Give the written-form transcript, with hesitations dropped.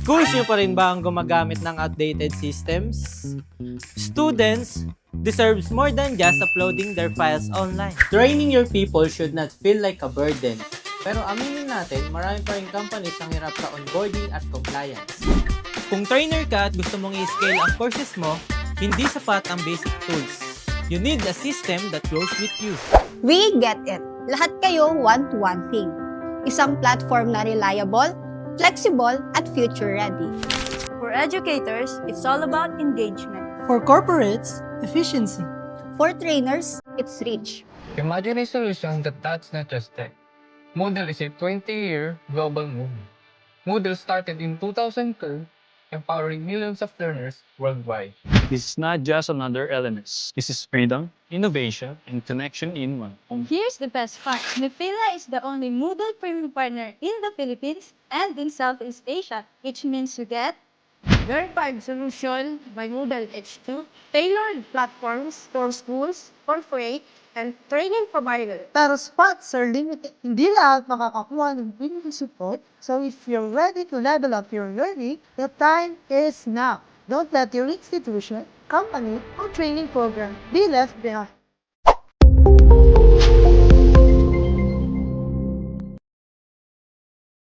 Schools nyo pa rin ba ang gumagamit ng outdated systems? Students deserves more than just uploading their files online. Training your people should not feel like a burden. Pero aminin natin, marami pa rin companies ang hirap sa onboarding at compliance. Kung trainer ka at gusto mong i-scale ang courses mo, hindi sapat ang basic tools. You need a system that grows with you. We get it. Lahat kayo want one thing. Isang platform na reliable, flexible, at future-ready. For educators, it's all about engagement. For corporates, efficiency. For trainers, it's reach. Imagine a solution that's not just tech. Moodle is a 20-year global movement. Moodle started in 2002, empowering millions of learners worldwide. This is not just another LMS. This is freedom, innovation, and connection in one. Here's the best part. Mipila is the only Moodle premium partner in the Philippines and in Southeast Asia, which means you get Verified solution by Moodle H2, tailored platforms for schools, corporate, and training providers. Pero spots are limited. Hindi lahat makakakuha ng premium support. So if you're ready to level up your learning, the time is now. Don't let your institution, company, or training program be left behind.